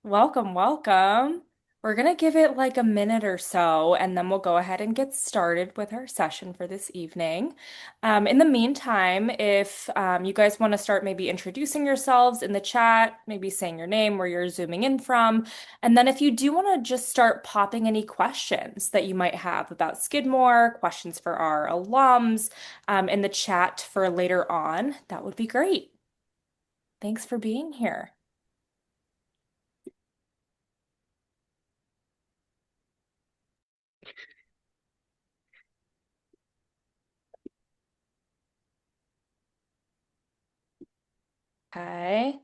Welcome, welcome. We're going to give it like a minute or so, and then we'll go ahead and get started with our session for this evening. In the meantime, if you guys want to start maybe introducing yourselves in the chat, maybe saying your name, where you're zooming in from, and then if you do want to just start popping any questions that you might have about Skidmore, questions for our alums, in the chat for later on, that would be great. Thanks for being here. Okay.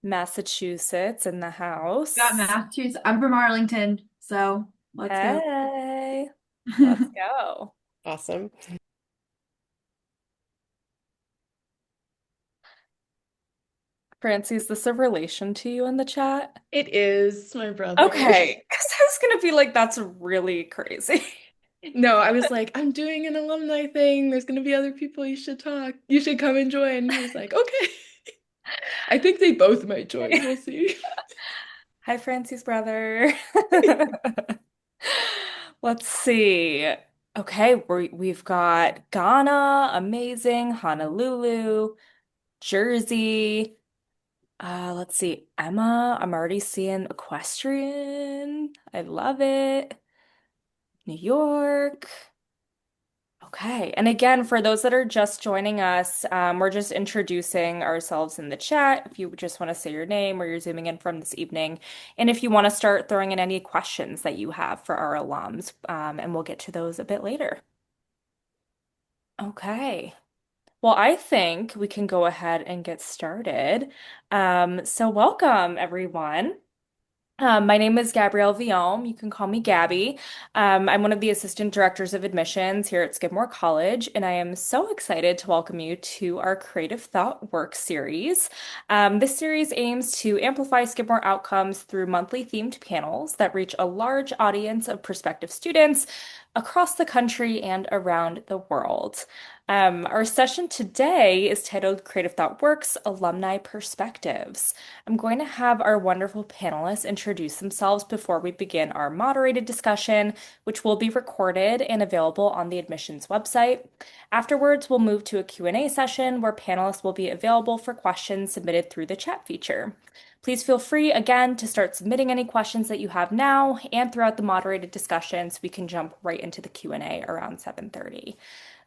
Massachusetts in the Got house. Massachusetts. I'm from Arlington, so let's go. Hey, let's go. Awesome. Francie, is this a relation to you in the chat? It is my brother. Okay, because I was gonna be like, that's really crazy. No, I was like, I'm doing an alumni thing. There's gonna be other people you should talk. You should come and join. He was like, okay. I think they both might join. We'll see. Hi, Francie's brother. Let's see. Okay, we've got Ghana, amazing, Honolulu, Jersey. Let's see. Emma, I'm already seeing equestrian. I love it. New York. Okay. And again, for those that are just joining us, we're just introducing ourselves in the chat. If you just want to say your name, where you're zooming in from this evening, and if you want to start throwing in any questions that you have for our alums, and we'll get to those a bit later. Okay. Well, I think we can go ahead and get started. So welcome, everyone. My name is Gabrielle Viome. You can call me Gabby. I'm one of the assistant directors of admissions here at Skidmore College, and I am so excited to welcome you to our Creative Thought Work series. This series aims to amplify Skidmore outcomes through monthly themed panels that reach a large audience of prospective students across the country and around the world. Our session today is titled Creative Thought Works Alumni Perspectives. I'm going to have our wonderful panelists introduce themselves before we begin our moderated discussion, which will be recorded and available on the admissions website. Afterwards, we'll move to a Q&A session where panelists will be available for questions submitted through the chat feature. Please feel free again to start submitting any questions that you have now and throughout the moderated discussion so we can jump right into the Q&A around 7:30.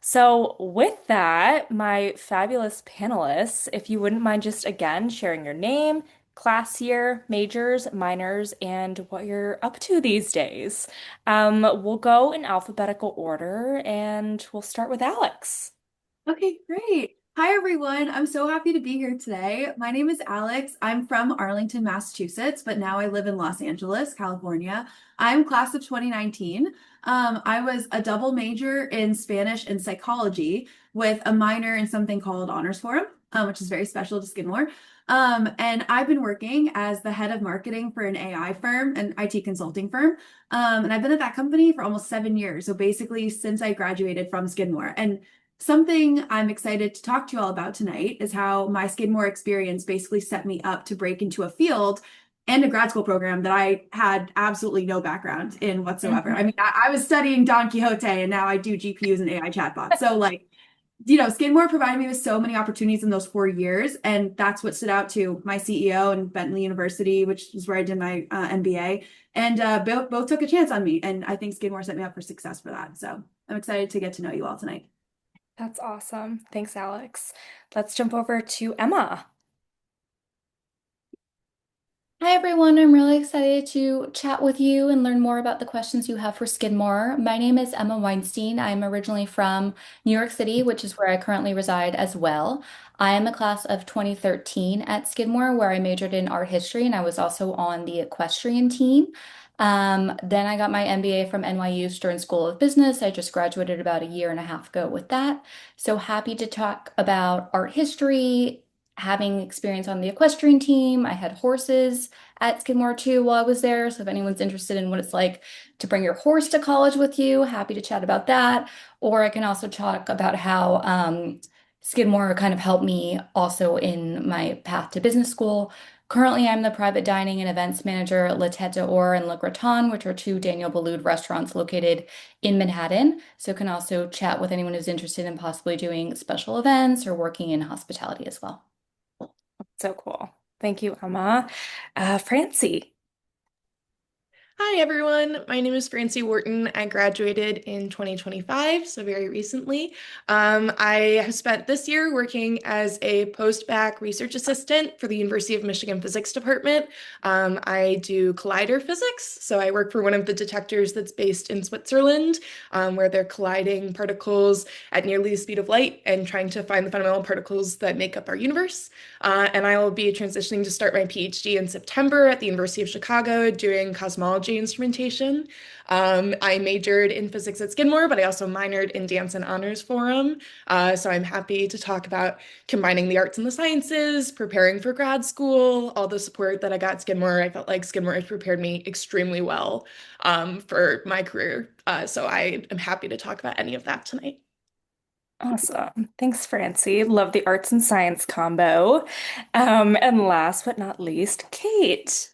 So, with that, my fabulous panelists, if you wouldn't mind just again sharing your name, class year, majors, minors, and what you're up to these days. We'll go in alphabetical order and we'll start with Alex. Okay, great. Hi, everyone. I'm so happy to be here today. My name is Alex. I'm from Arlington, Massachusetts, but now I live in Los Angeles, California. I'm class of 2019. I was a double major in Spanish and psychology with a minor in something called Honors Forum, which is very special to Skidmore. And I've been working as the head of marketing for an AI firm, an IT consulting firm. And I've been at that company for almost 7 years. So basically, since I graduated from Skidmore. And something I'm excited to talk to you all about tonight is how my Skidmore experience basically set me up to break into a field and a grad school program that I had absolutely no background in whatsoever. I Mhm. mean, I was studying Don Quixote and now I do GPUs and AI chatbots. So, like, Skidmore provided me with so many opportunities in those 4 years. And that's what stood out to my CEO and Bentley University, which is where I did my MBA. And both took a chance on me. And I think Skidmore set me up for success for that. So I'm excited to get to know you all tonight. That's awesome. Thanks, Alex. Let's jump over to Emma. Hi everyone, I'm really excited to chat with you and learn more about the questions you have for Skidmore. My name is Emma Weinstein. I'm originally from New York City, which is where I currently reside as well. I am a class of 2013 at Skidmore, where I majored in art history and I was also on the equestrian team. Then I got my MBA from NYU Stern School of Business. I just graduated about a year and a half ago with that. So happy to talk about art history, having experience on the equestrian team. I had horses at Skidmore too while I was there. So if anyone's interested in what it's like to bring your horse to college with you, happy to chat about that. Or I can also talk about how Skidmore kind of helped me also in my path to business school. Currently, I'm the private dining and events manager at La Tête d'Or and Le Gratin, which are two Daniel Boulud restaurants located in Manhattan. So can also chat with anyone who's interested in possibly doing special events or working in hospitality as well. So cool. Thank you, Emma. Francie. Hi everyone, my name is Francie Wharton. I graduated in 2025, so very recently. I have spent this year working as a post-bac research assistant for the University of Michigan Physics Department. I do collider physics, so I work for one of the detectors that's based in Switzerland, where they're colliding particles at nearly the speed of light and trying to find the fundamental particles that make up our universe. And I will be transitioning to start my PhD in September at the University of Chicago doing cosmology instrumentation. I majored in physics at Skidmore, but I also minored in dance and honors forum. So I'm happy to talk about combining the arts and the sciences, preparing for grad school, all the support that I got at Skidmore. I felt like Skidmore has prepared me extremely well for my career. So I am happy to talk about any of that tonight. Awesome. Thanks, Francie. Love the arts and science combo. And last but not least, Kate.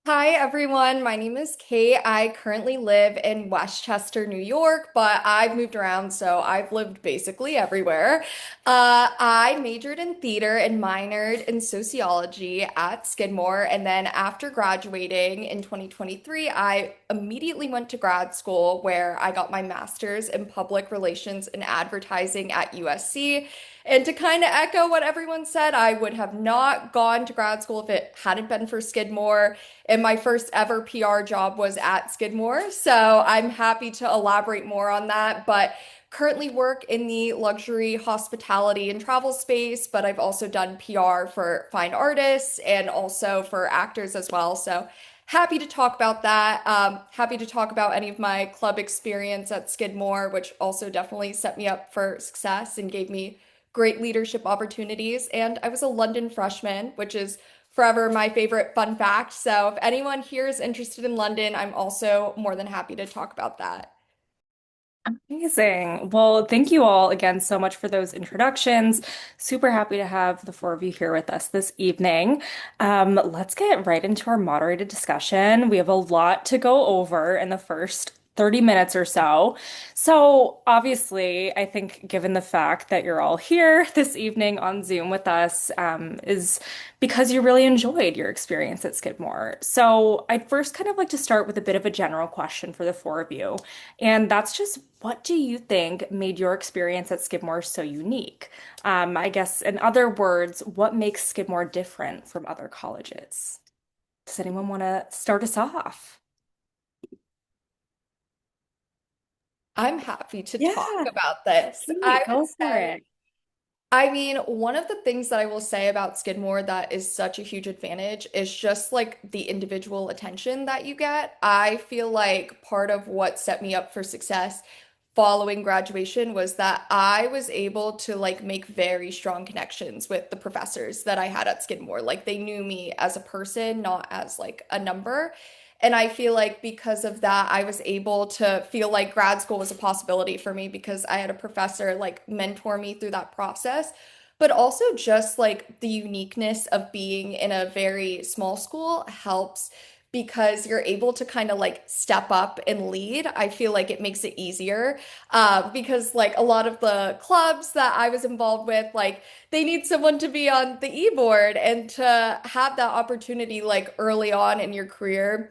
Hi everyone, my name is Kate. I currently live in Westchester, New York, but I've moved around, so I've lived basically everywhere. I majored in theater and minored in sociology at Skidmore, and then after graduating in 2023, I immediately went to grad school where I got my master's in public relations and advertising at USC. And to kind of echo what everyone said, I would have not gone to grad school if it hadn't been for Skidmore. And my first ever PR job was at Skidmore. So I'm happy to elaborate more on that. But currently work in the luxury hospitality and travel space, but I've also done PR for fine artists and also for actors as well. So happy to talk about that. Happy to talk about any of my club experience at Skidmore, which also definitely set me up for success and gave me great leadership opportunities. And I was a London freshman, which is forever my favorite fun fact. So if anyone here is interested in London, I'm also more than happy to talk about that. Amazing. Well, thank you all again so much for those introductions. Super happy to have the four of you here with us this evening. Let's get right into our moderated discussion. We have a lot to go over in the first 30 minutes or so. So, obviously, I think given the fact that you're all here this evening on Zoom with us, is because you really enjoyed your experience at Skidmore. So, I'd first kind of like to start with a bit of a general question for the four of you. And that's just what do you think made your experience at Skidmore so unique? I guess, in other words, what makes Skidmore different from other colleges? Does anyone want to start us off? I'm happy to talk Yeah, about this. I Kate, would go for say, it. I mean, one of the things that I will say about Skidmore that is such a huge advantage is just like the individual attention that you get. I feel like part of what set me up for success following graduation was that I was able to like make very strong connections with the professors that I had at Skidmore. Like they knew me as a person, not as like a number. And I feel like because of that, I was able to feel like grad school was a possibility for me because I had a professor like mentor me through that process. But also just like the uniqueness of being in a very small school helps because you're able to kind of like step up and lead. I feel like it makes it easier because like a lot of the clubs that I was involved with, like they need someone to be on the e-board and to have that opportunity like early on in your career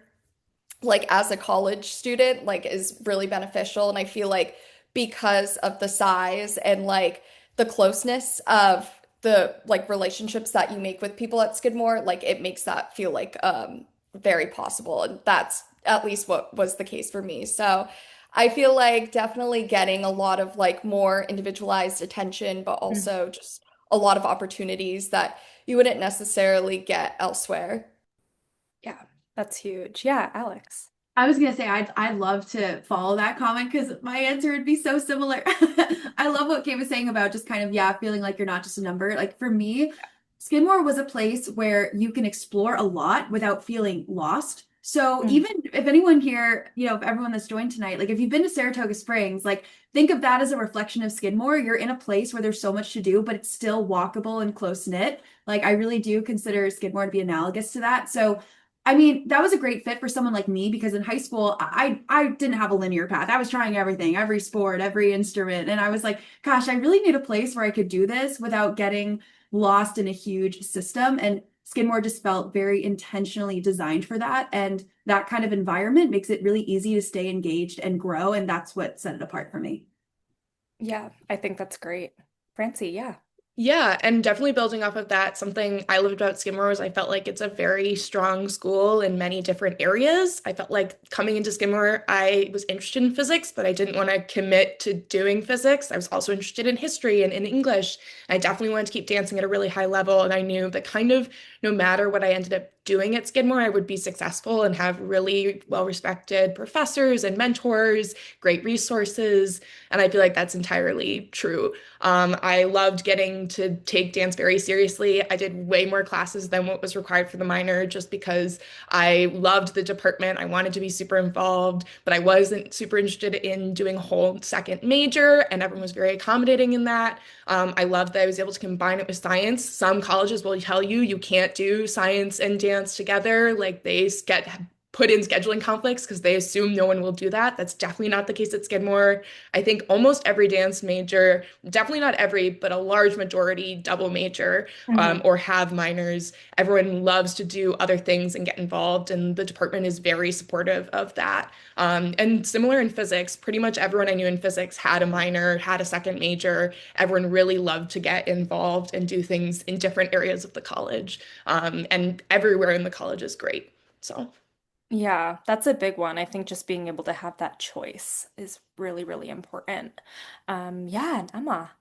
like as a college student like is really beneficial and I feel like because of the size and like the closeness of the like relationships that you make with people at Skidmore like it makes that feel like very possible and that's at least what was the case for me. So I feel like definitely getting a lot of like more individualized attention but Mm. also just a lot of opportunities that you wouldn't necessarily get elsewhere. Yeah, that's huge. Yeah, Alex. I was gonna say I'd love to follow that comment because my answer would be so similar. I love what Kate was saying about just kind of yeah, feeling like you're not just a number. Like for me, Skidmore was a place where you can explore a lot without feeling lost. So Mm. even if anyone here, if everyone that's joined tonight, like if you've been to Saratoga Springs, like think of that as a reflection of Skidmore. You're in a place where there's so much to do, but it's still walkable and close knit. Like I really do consider Skidmore to be analogous to that. So I mean, that was a great fit for someone like me because in high school, I didn't have a linear path. I was trying everything, every sport, every instrument, and I was like, gosh, I really need a place where I could do this without getting lost in a huge system. And Skidmore just felt very intentionally designed for that. And that kind of environment makes it really easy to stay engaged and grow. And that's what set it apart for me. Yeah, I think that's great. Francie, yeah. Yeah, and definitely building off of that, something I loved about Skidmore was I felt like it's a very strong school in many different areas. I felt like coming into Skidmore, I was interested in physics, but I didn't want to commit to doing physics. I was also interested in history and in English. I definitely wanted to keep dancing at a really high level, and I knew that kind of no matter what I ended up doing at Skidmore, I would be successful and have really well-respected professors and mentors, great resources, and I feel like that's entirely true. I loved getting to take dance very seriously. I did way more classes than what was required for the minor just because I loved the department. I wanted to be super involved, but I wasn't super interested in doing a whole second major, and everyone was very accommodating in that. I loved that I was able to combine it with science. Some colleges will tell you you can't do science and dance together. Like they get put in scheduling conflicts because they assume no one will do that. That's definitely not the case at Skidmore. I think almost every dance major, definitely not every, but a large majority double major Hmm. or have minors. Everyone loves to do other things and get involved, and the department is very supportive of that. And similar in physics, pretty much everyone I knew in physics had a minor, had a second major. Everyone really loved to get involved and do things in different areas of the college. And everywhere in the college is great. So. Yeah, that's a big one. I think just being able to have that choice is really, really important. Yeah, and Emma.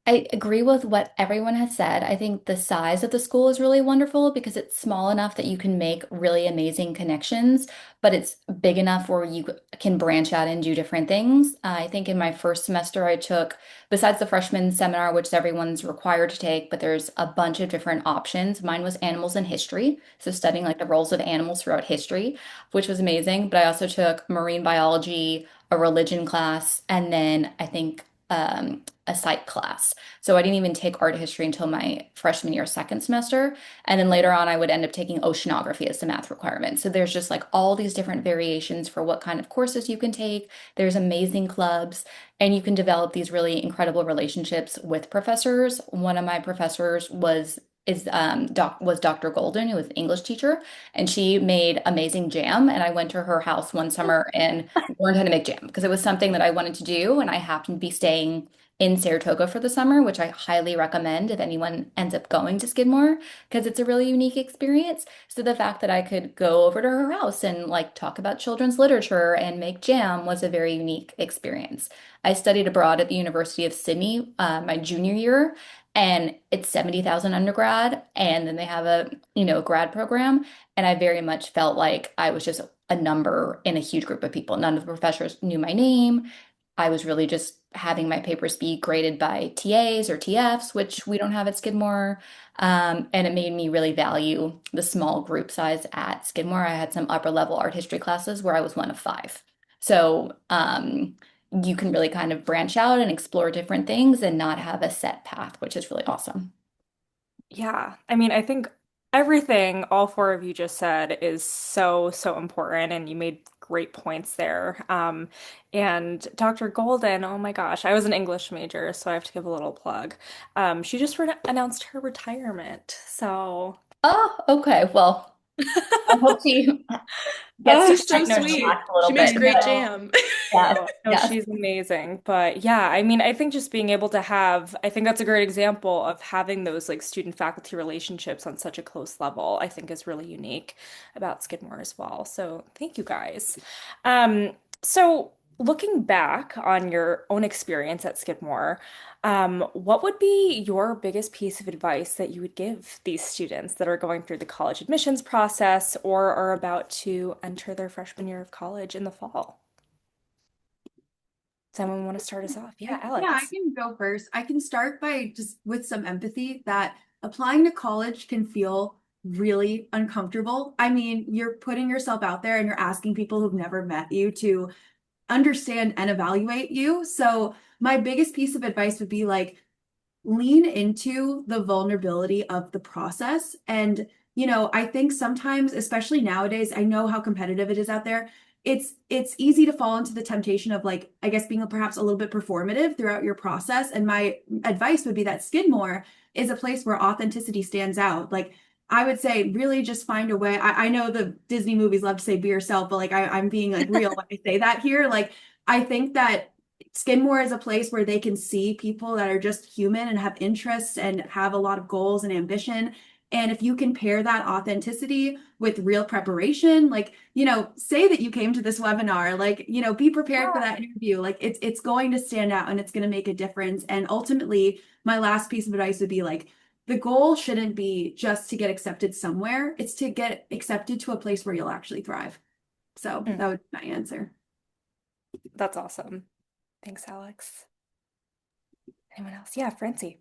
I agree with what everyone has said. I think the size of the school is really wonderful because it's small enough that you can make really amazing connections, but it's big enough where you can branch out and do different things. I think in my first semester, I took, besides the freshman seminar, which everyone's required to take, but there's a bunch of different options. Mine was animals and history, so studying like the roles of animals throughout history, which was amazing. But I also took marine biology, a religion class, and then I think a psych class. So I didn't even take art history until my freshman year, second semester. And then later on, I would end up taking oceanography as the math requirement. So there's just like all these different variations for what kind of courses you can take. There's amazing clubs, and you can develop these really incredible relationships with professors. One of my professors was Dr. Golden, who was an English teacher, and she made amazing jam. And I went to her house one summer and learned how to make jam because it was something that I wanted to do, and I happened to be staying in Saratoga for the summer, which I highly recommend if anyone ends up going to Skidmore because it's a really unique experience. So the fact that I could go over to her house and like talk about children's literature and make jam was a very unique experience. I studied abroad at the University of Sydney my junior year, and it's 70,000 undergrad, and then they have a, grad program, and I very much felt like I was just a number in a huge group of people. None of the professors knew my name. I was really just having my papers be graded by TAs or TFs, which we don't have at Skidmore. And it made me really value the small group size at Skidmore. I had some upper level art history classes where I was one of five. So you can really kind of branch out and explore different things and not have a set path, which is really awesome. Yeah, I mean, I think everything all four of you just said is so, so important, and you made great points there. And Dr. Golden, oh my gosh, I was an English major, so I have to give a little plug. She just re announced her retirement, so Oh, okay. Well, I hope she gets Oh, to so no, sweet. relax a She little makes bit. great But no. jam. yes, Oh, no, yes. she's amazing. But yeah, I mean, I think just being able to have, I think that's a great example of having those like student faculty relationships on such a close level, I think is really unique about Skidmore as well. So thank you guys. Um, so looking back on your own experience at Skidmore, what would be your biggest piece of advice that you would give these students that are going through the college admissions process or are about to enter their freshman year of college in the fall? Someone want to start us off? Yeah, Yeah, I Alex. can go first. I can start by just with some empathy that applying to college can feel really uncomfortable. I mean, you're putting yourself out there and you're asking people who've never met you to understand and evaluate you. So my biggest piece of advice would be like, lean into the vulnerability of the process. And, I think sometimes, especially nowadays, I know how competitive it is out there. It's easy to fall into the temptation of like, I guess being perhaps a little bit performative throughout your process. And my advice would be that Skidmore is a place where authenticity stands out. Like I would say really just find a way. I know the Disney movies love to say be yourself, but like I'm being like real when I say that here. Like I think that Skidmore is a place where they can see people that are just human and have interests and have a lot of goals and ambition. And if you can pair that authenticity with real preparation, like, say that you came to this webinar, like, be prepared for that interview. Like it's going to stand out and it's going to make a difference. And ultimately, my last piece of advice would be like, the goal shouldn't be just to get accepted somewhere. It's to get accepted to a place where you'll actually thrive. So Mm, that would be my answer. that's awesome. Thanks, Alex. Anyone else? Yeah, Francie.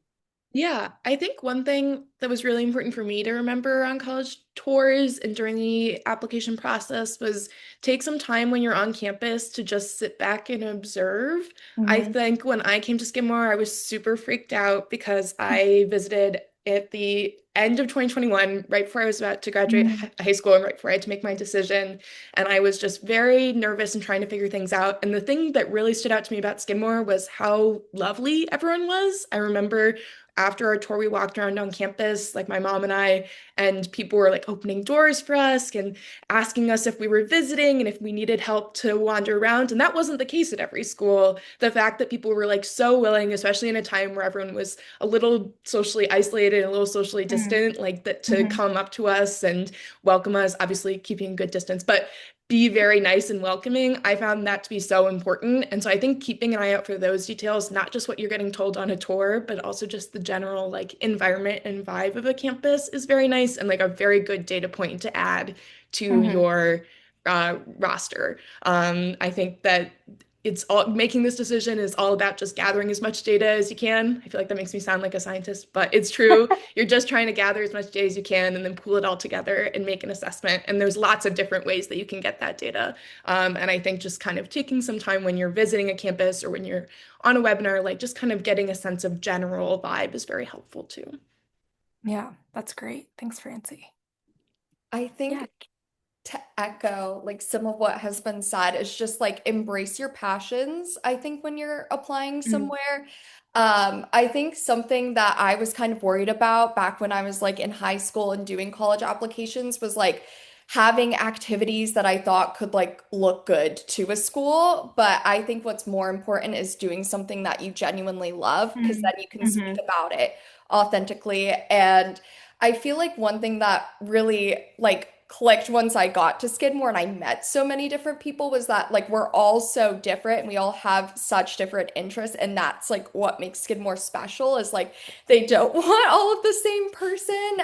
Yeah, I think one thing that was really important for me to remember on college tours and during the application process was take some time when you're on campus to just sit back and observe. I Hmm. think when I came to Skidmore, I was super freaked out because I visited at the end of 2021, right before I was about to graduate high school and right before I had to make my decision. And I was just very nervous and trying to figure things out. And the thing that really stood out to me about Skidmore was how lovely everyone was. I remember after our tour, we walked around on campus, like my mom and I, and people were like opening doors for us and asking us if we were visiting and if we needed help to wander around. And that wasn't the case at every school. The fact that people were like so willing, especially in a time where everyone was a little socially isolated, a little socially distant, like that to Hmm. come up to us and welcome us, obviously keeping a good distance, but be very nice and welcoming. I found that to be so important. And so I think keeping an eye out for those details, not just what you're getting told on a tour, but also just the general like environment and vibe of a campus is very nice and like a very good data point to add to Hmm. your roster. I think that it's all making this decision is all about just gathering as much data as you can. I feel like that makes me sound like a scientist, but it's true. You're just trying to gather as much data as you can and then pool it all together and make an assessment. And there's lots of different ways that you can get that data. And I think just kind of taking some time when you're visiting a campus or when you're on a webinar, like just kind of getting a sense of general vibe is very helpful too. Yeah, that's great. Thanks, Francie. I Yeah. think to echo like some of what has been said is just like embrace your passions. I think when you're applying Mm. somewhere, I think something that I was kind of worried about back when I was like in high school and doing college applications was like having activities that I thought could like look good to a school. But I think what's more important is doing something that you genuinely love because then Mm. you can speak Hmm. about it authentically. And I feel like one thing that really like clicked once I got to Skidmore and I met so many different people was that like we're all so different and we all have such different interests and that's like what makes Skidmore special is like they don't want all of the same person.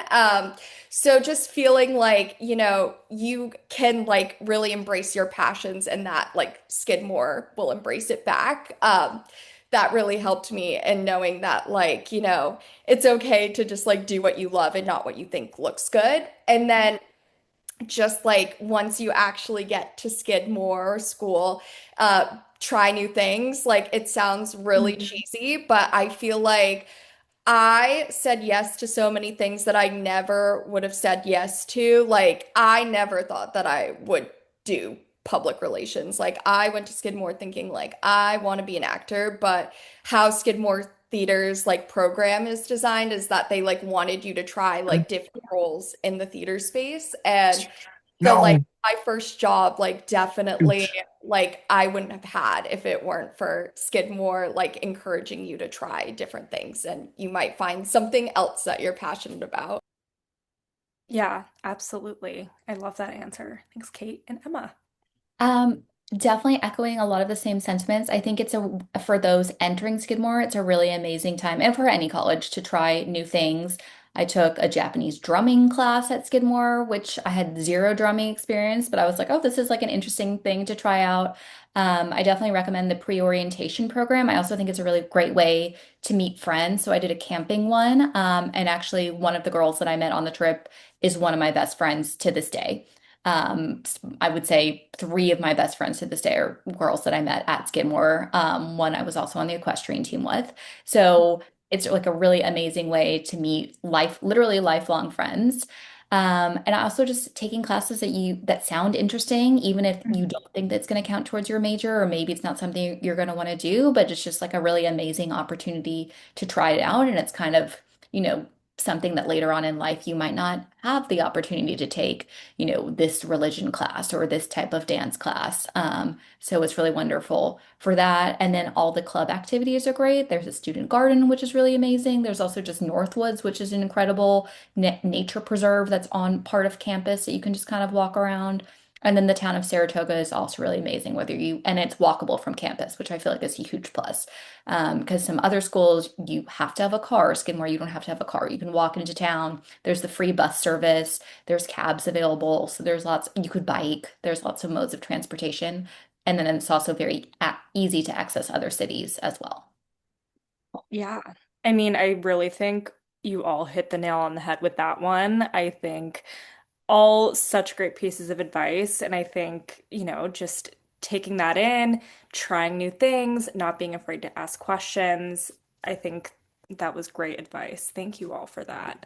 So just feeling like, you can like really embrace your passions and that like Skidmore will embrace it back. That really helped me and knowing that like, it's okay to just like do what you love and not what you think looks good. And then just like once you actually get to Skidmore or school, try new things. Like it sounds really Hmm. cheesy, but I feel like I said yes to so many things that I never would have said yes to. Like, I never thought that I would do public relations. Like, I went to Skidmore thinking, like, I want to be an actor, but how Skidmore Theater's like program is designed is that they like wanted you to try like different roles in the theater space. And so, like, No. my first job, like, definitely, like, I wouldn't have had if it weren't for Skidmore, like, encouraging you to try different things, and you might find something else that you're passionate about. Yeah, absolutely. I love that answer. Thanks, Kate and Emma. Um, Definitely echoing a lot of the same sentiments. I think it's a for those entering Skidmore, it's a really amazing time, and for any college to try new things. I took a Japanese drumming class at Skidmore, which I had zero drumming experience, but I was like, oh, this is like an interesting thing to try out. I definitely recommend the pre-orientation program. I also think it's a really great way to meet friends. So I did a camping one, and actually one of the girls that I met on the trip is one of my best friends to this day. I would say three of my best friends to this day are girls that I met at Skidmore. One I was also on the equestrian team with. So it's like a really amazing way to meet literally lifelong friends. And also just taking classes that sound interesting, even if you don't think that's going to count towards your major, or maybe it's not something you're going to want to do, but it's just like a really amazing opportunity to try it out. And it's kind of, you know, something that later on in life you might not have the opportunity to take, this religion class or this type of dance class. So it's really wonderful for that. And then all the club activities are great. There's a student garden, which is really amazing. There's also just Northwoods, which is an incredible nature preserve that's on part of campus that you can just kind of walk around. And then the town of Saratoga is also really amazing, and it's walkable from campus, which I feel like is a huge plus. Because some other schools, you have to have a car. Skidmore, you don't have to have a car. You can walk into town. There's the free bus service. There's cabs available. So you could bike. There's lots of modes of transportation. And then it's also very easy to access other cities as well. Yeah. I mean, I really think you all hit the nail on the head with that one. I think all such great pieces of advice. And I think, just taking that in, trying new things, not being afraid to ask questions. I think that was great advice. Thank you all for that.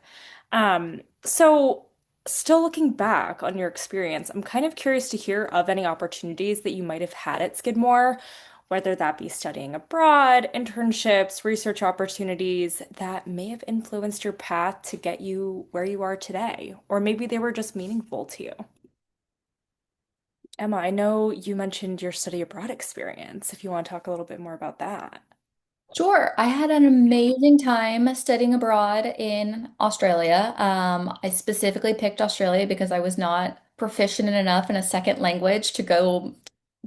So still looking back on your experience, I'm kind of curious to hear of any opportunities that you might have had at Skidmore, whether that be studying abroad, internships, research opportunities that may have influenced your path to get you where you are today, or maybe they were just meaningful to you. Emma, I know you mentioned your study abroad experience, if you want to talk a little bit more about that. Sure. I had an amazing time studying abroad in Australia. I specifically picked Australia because I was not proficient enough in a second language to go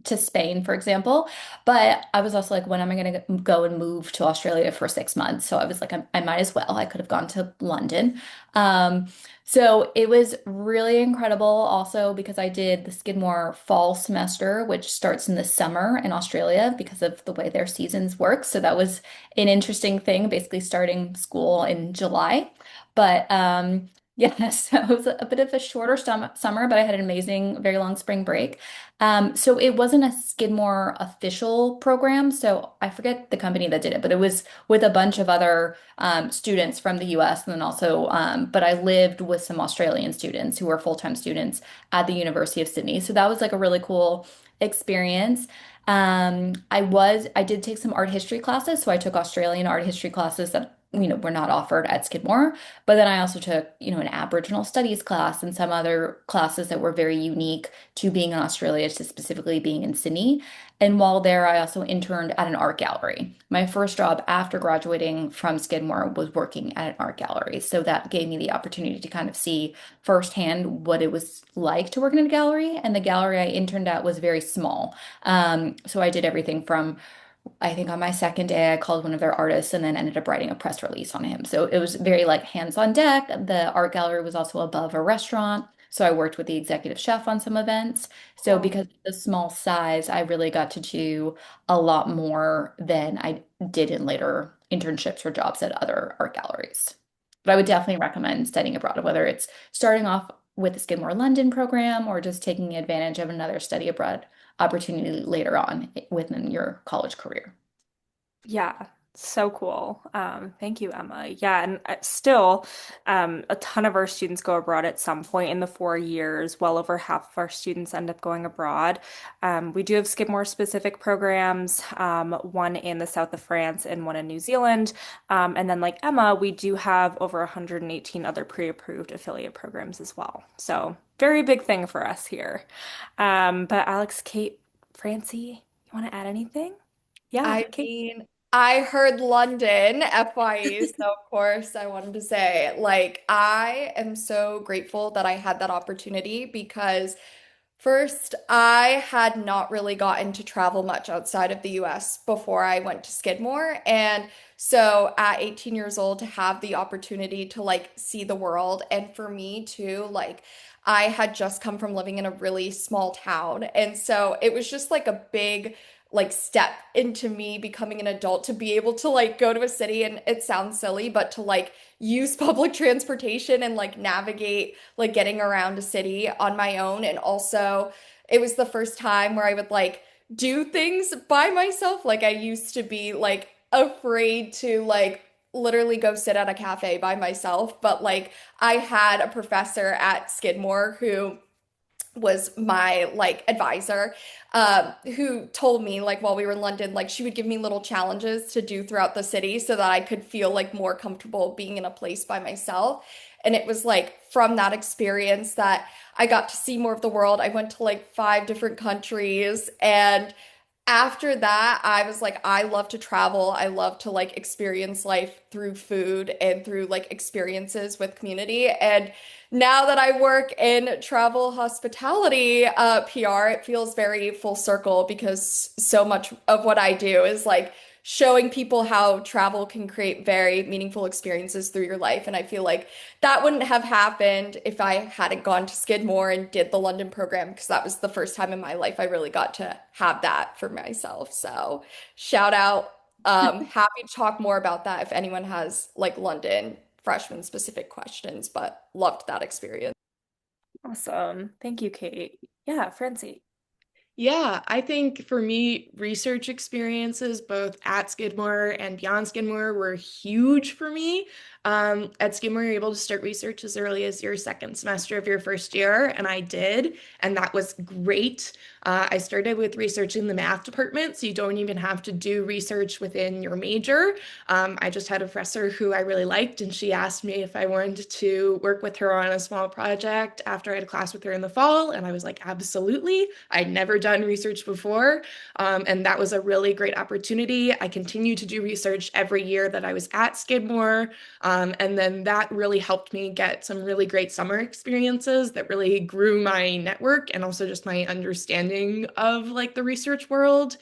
to Spain, for example. But I was also like, when am I going to go and move to Australia for 6 months? So I was like, I might as well. I could have gone to London. Um, so it was really incredible also because I did the Skidmore fall semester, which starts in the summer in Australia because of the way their seasons work. So that was an interesting thing, basically starting school in July. But yeah, so it was a bit of a shorter summer, but I had an amazing, very long spring break. So it wasn't a Skidmore official program. So I forget the company that did it, but it was with a bunch of other students from the US. And then also, but I lived with some Australian students who were full-time students at the University of Sydney. So that was like a really cool experience. I did take some art history classes. So I took Australian art history classes that, were not offered at Skidmore. But then I also took, an Aboriginal studies class and some other classes that were very unique to being in Australia, to specifically being in Sydney. And while there, I also interned at an art gallery. My first job after graduating from Skidmore was working at an art gallery. So that gave me the opportunity to kind of see firsthand what it was like to work in a gallery. And the gallery I interned at was very small. So I did everything from, I think on my second day, I called one of their artists and then ended up writing a press release on him. So it was very like hands on deck. The art gallery was also above a restaurant. So I worked with the executive chef on some events. So Cool. because of the small size, I really got to do a lot more than I did in later internships or jobs at other art galleries. But I would definitely recommend studying abroad, whether it's starting off with the Skidmore London program or just taking advantage of another study abroad opportunity later on within your college career. Yeah, so cool. Thank you, Emma. Yeah, and still, a ton of our students go abroad at some point in the 4 years. Well over half of our students end up going abroad. We do have Skidmore specific programs, one in the south of France and one in New Zealand. And then, like Emma, we do have over 118 other pre-approved affiliate programs as well. So, very big thing for us here. But Alex, Kate, Francie, you want to add anything? Yeah, I Kate. mean, I heard London, FYE, so of course I wanted to say, like, I am so grateful that I had that opportunity because first, I had not really gotten to travel much outside of the US before I went to Skidmore. And so at 18 years old, to have the opportunity to like see the world, and for me too, like I had just come from living in a really small town. And so it was just like a big like step into me becoming an adult to be able to like go to a city, and it sounds silly, but to like use public transportation and like navigate like getting around a city on my own. And also it was the first time where I would like do things by myself. Like I used to be like afraid to like literally go sit at a cafe by myself, but like I had a professor at Skidmore who was my like advisor, who told me like while we were in London, like she would give me little challenges to do throughout the city so that I could feel like more comfortable being in a place by myself. And it was like from that experience that I got to see more of the world. I went to like 5 different countries, and after that, I was like, I love to travel. I love to like experience life through food and through like experiences with community. And now that I work in travel hospitality PR, it feels very full circle because so much of what I do is like showing people how travel can create very meaningful experiences through your life. And I feel like that wouldn't have happened if I hadn't gone to Skidmore and did the London program, because that was the first time in my life I really got to have that for myself. So shout out. Happy to talk more about that if anyone has like London freshman specific questions, but loved that experience. Awesome. Thank you, Kate. Yeah, Francie. Yeah, I think for me, research experiences both at Skidmore and beyond Skidmore were huge for me. At Skidmore, you're able to start research as early as your second semester of your first year, and I did, and that was great. I started with research in the math department, so you don't even have to do research within your major. I just had a professor who I really liked, and she asked me if I wanted to work with her on a small project after I had a class with her in the fall, and I was like, absolutely. I'd never done research before, and that was a really great opportunity. I continued to do research every year that I was at Skidmore, and then that really helped me get some really great summer experiences that really grew my network and also just my understanding of like the research world.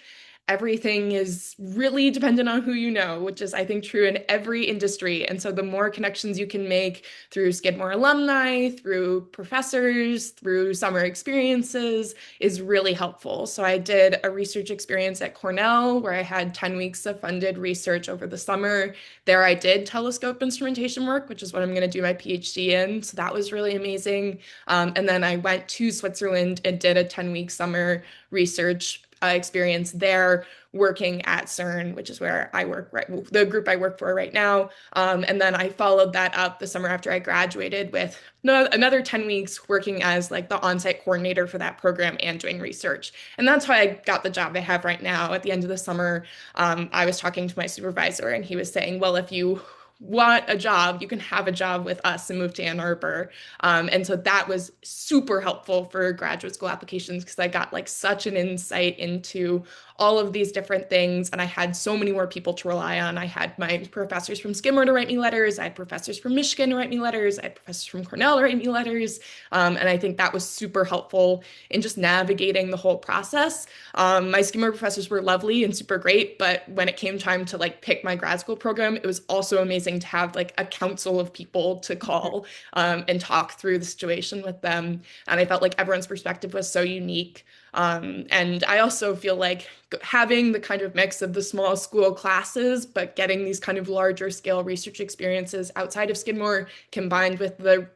Everything is really dependent on who you know, which is, I think, true in every industry. And so the more connections you can make through Skidmore alumni, through professors, through summer experiences is really helpful. So I did a research experience at Cornell where I had 10 weeks of funded research over the summer. There I did telescope instrumentation work, which is what I'm going to do my PhD in. So that was really amazing. And then I went to Switzerland and did a 10-week summer research experience there working at CERN, which is where I work, right, the group I work for right now. And then I followed that up the summer after I graduated with another 10 weeks working as like the on-site coordinator for that program and doing research. And that's how I got the job I have right now. At the end of the summer, I was talking to my supervisor and he was saying, well, if you want a job, you can have a job with us and move to Ann Arbor. And so that was super helpful for graduate school applications because I got like such an insight into all of these different things. And I had so many more people to rely on. I had my professors from Skidmore to write me letters. I had professors from Michigan to write me letters. I had professors from Cornell to write me letters. And I think that was super helpful in just navigating the whole process. My Skidmore professors were lovely and super great, but when it came time to like pick my grad school program, it was also amazing to have like a council of people to call and talk through the situation with them. And I felt like everyone's perspective was so unique. And I also feel like having the kind of mix of the small school classes, but getting these kind of larger scale research experiences outside of Skidmore combined with the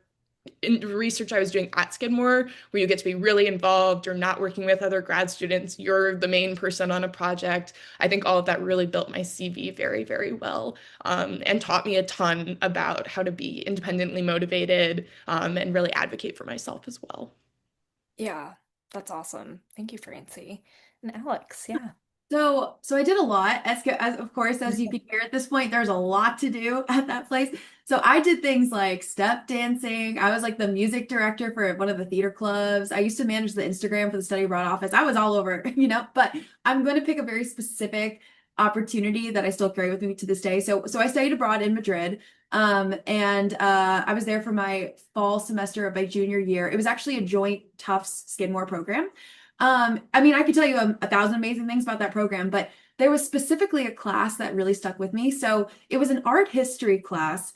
research I was doing at Skidmore, where you get to be really involved, you're not working with other grad students, you're the main person on a project. I think all of that really built my CV very, very well, and taught me a ton about how to be independently motivated, and really advocate for myself as well. Yeah, that's awesome. Thank you, Francie. And Alex, yeah. So I did a lot. As of course, as you can hear at this point, there's a lot to do at that place. So I did things like step dancing. I was like the music director for one of the theater clubs. I used to manage the Instagram for the study abroad office. I was all over, but I'm going to pick a very specific opportunity that I still carry with me to this day. So I studied abroad in Madrid. And I was there for my fall semester of my junior year. It was actually a joint Tufts Skidmore program. I mean, I could tell you a thousand amazing things about that program, but there was specifically a class that really stuck with me. So it was an art history class,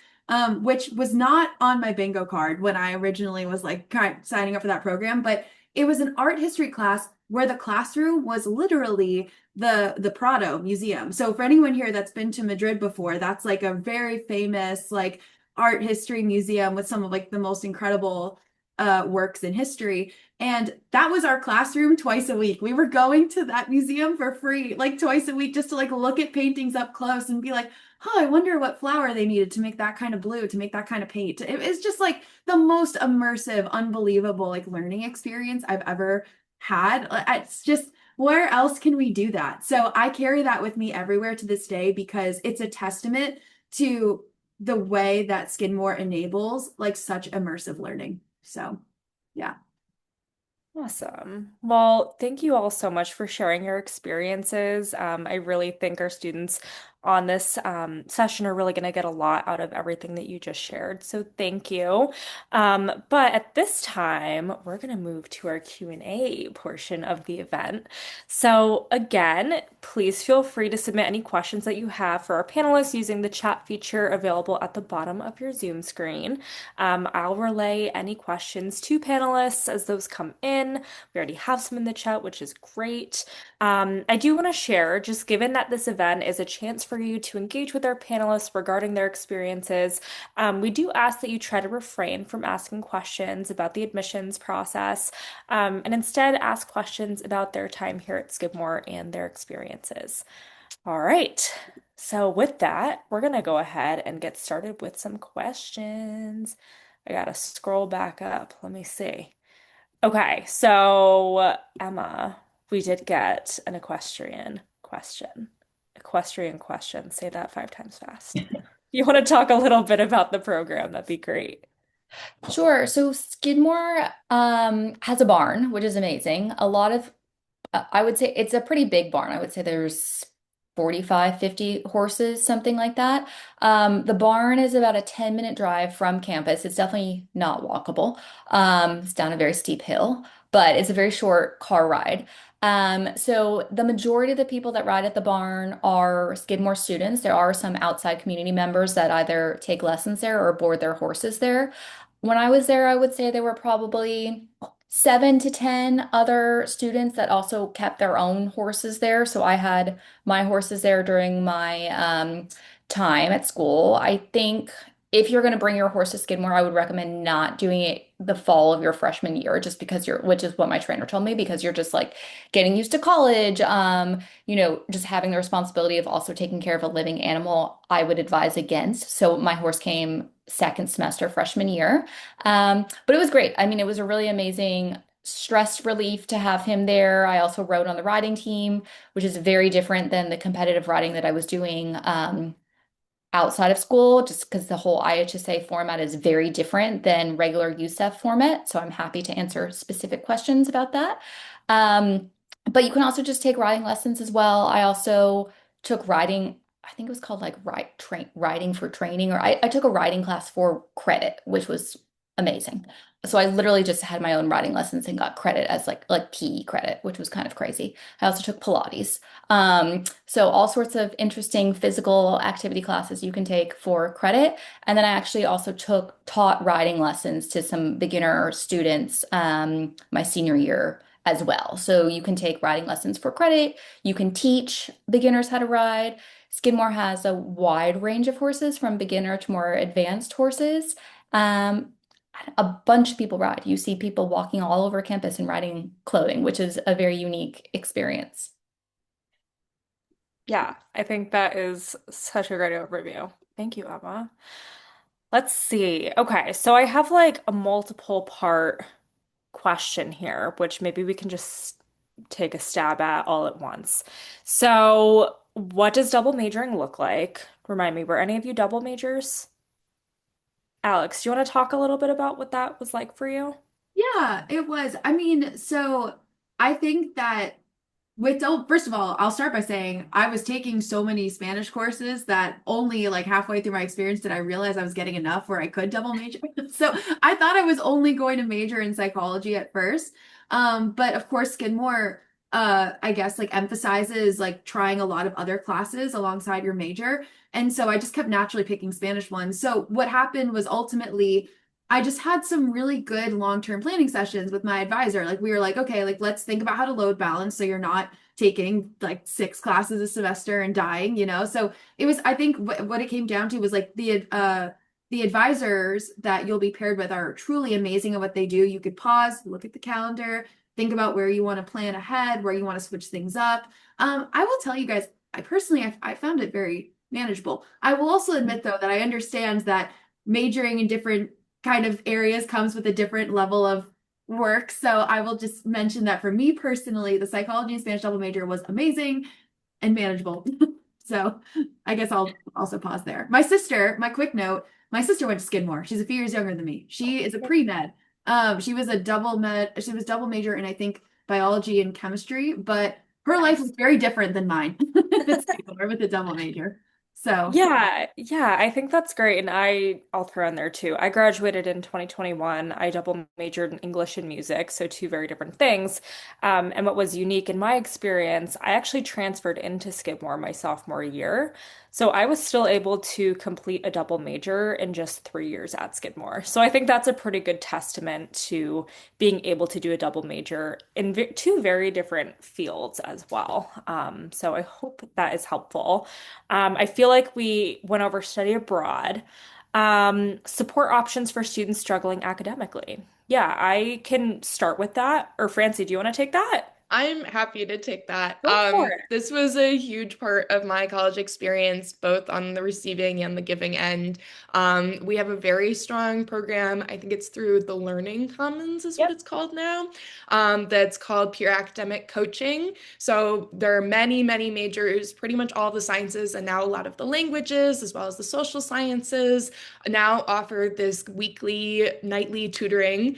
which was not on my bingo card when I originally was like signing up for that program, but it was an art history class where the classroom was literally the Prado Museum. So for anyone here that's been to Madrid before, that's like a very famous like art history museum with some of like the most incredible works in history. And that was our classroom twice a week. We were going to that museum for free, like twice a week, just to like look at paintings up close and be like, huh, I wonder what flower they needed to make that kind of blue, to make that kind of paint. It's just like the most immersive, unbelievable like learning experience I've ever had. It's just, where else can we do that? So I carry that with me everywhere to this day because it's a testament to the way that Skidmore enables like such immersive learning. So, yeah. Awesome. Well, thank you all so much for sharing your experiences. I really think our students on this session are really going to get a lot out of everything that you just shared. So thank you. But at this time, we're going to move to our Q&A portion of the event. So again, please feel free to submit any questions that you have for our panelists using the chat feature available at the bottom of your Zoom screen. I'll relay any questions to panelists as those come in. We already have some in the chat, which is great. I do want to share, just given that this event is a chance for you to engage with our panelists regarding their experiences, we do ask that you try to refrain from asking questions about the admissions process, and instead ask questions about their time here at Skidmore and their experiences. All right. So with that, we're going to go ahead and get started with some questions. I gotta scroll back up. Let me see. Okay, so Emma, we did get an equestrian question. Equestrian question. Say that 5 times fast. You want to talk a little bit about the program? That'd be great. Sure. So Skidmore has a barn, which is amazing. A lot of I would say it's a pretty big barn. I would say there's 45, 50 horses, something like that. The barn is about a 10-minute drive from campus. It's definitely not walkable. It's down a very steep hill, but it's a very short car ride. So the majority of the people that ride at the barn are Skidmore students. There are some outside community members that either take lessons there or board their horses there. When I was there, I would say there were probably 7 to 10 other students that also kept their own horses there. So I had my horses there during my time at school. I think if you're going to bring your horse to Skidmore, I would recommend not doing it the fall of your freshman year, just because which is what my trainer told me, because you're just like getting used to college, just having the responsibility of also taking care of a living animal, I would advise against. So my horse came second semester freshman year. But it was great. I mean, it was a really amazing stress relief to have him there. I also rode on the riding team, which is very different than the competitive riding that I was doing outside of school, just because the whole IHSA format is very different than regular USEF format. So I'm happy to answer specific questions about that. But you can also just take riding lessons as well. I also took riding, I think it was called like riding for training, or I took a riding class for credit, which was amazing. So I literally just had my own riding lessons and got credit as like PE credit, which was kind of crazy. I also took Pilates. So all sorts of interesting physical activity classes you can take for credit. And then I actually also taught riding lessons to some beginner students my senior year as well. So you can take riding lessons for credit. You can teach beginners how to ride. Skidmore has a wide range of horses from beginner to more advanced horses. Um, a bunch of people ride. You see people walking all over campus in riding clothing, which is a very unique experience. Yeah, I think that is such a great overview. Thank you, Emma. Let's see. Okay, so I have like a multiple part question here, which maybe we can just take a stab at all at once. So, what does double majoring look like? Remind me, were any of you double majors? Alex, do you want to talk a little bit about what that was like for you? Yeah, it was. I mean, so I think that first of all, I'll start by saying I was taking so many Spanish courses that only like halfway through my experience did I realize I was getting enough where I could double major. So I thought I was only going to major in psychology at first. But of course, Skidmore, I guess like emphasizes like trying a lot of other classes alongside your major. And so I just kept naturally picking Spanish ones. So what happened was ultimately I just had some really good long-term planning sessions with my advisor. Like we were like, okay, like let's think about how to load balance so you're not taking like 6 classes a semester and dying, you know? So it was, I think what it came down to was like the advisors that you'll be paired with are truly amazing at what they do. You could pause, look at the calendar, think about where you want to plan ahead, where you want to switch things up. I will tell you guys, I found it very manageable. I will also admit though that I understand that majoring in different kind of areas comes with a different level of work. So I will just mention that for me personally, the psychology and Spanish double major was amazing and manageable. So I guess I'll also pause there. My quick note, my sister went to Skidmore. She's a few years younger than me. She is a pre-med. She was double major in I think biology and chemistry, but her life was Nice. very different than mine at Skidmore with a double major. So Yeah, I think that's great. And I'll throw in there too. I graduated in 2021. I double majored in English and music, so two very different things. And what was unique in my experience, I actually transferred into Skidmore my sophomore year. So I was still able to complete a double major in just 3 years at Skidmore. So I think that's a pretty good testament to being able to do a double major in two very different fields as well. So I hope that is helpful. I feel like we went over study abroad. Support options for students struggling academically. Yeah, I can start with that. Or Francie, do you want to take that? I'm happy to take that. Go for it. This was a huge part of my college experience, both on the receiving and the giving end. We have a very strong program. I think it's through the Learning Commons, is what Yep. it's called now. That's called peer academic coaching. So there are many, many majors, pretty much all the sciences, and now a lot of the languages, as well as the social sciences, now offer this weekly, nightly tutoring.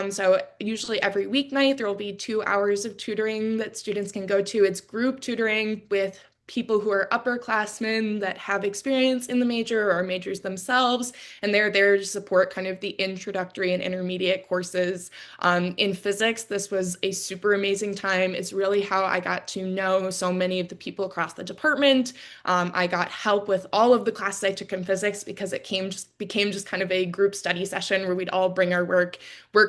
So usually every weeknight, there will be 2 hours of tutoring that students can go to. It's group tutoring with people who are upperclassmen that have experience in the major or majors themselves, and they're there to support kind of the introductory and intermediate courses. In physics, this was a super amazing time. It's really how I got to know so many of the people across the department. I got help with all of the classes I took in physics because it became just kind of a group study session where we'd all bring our work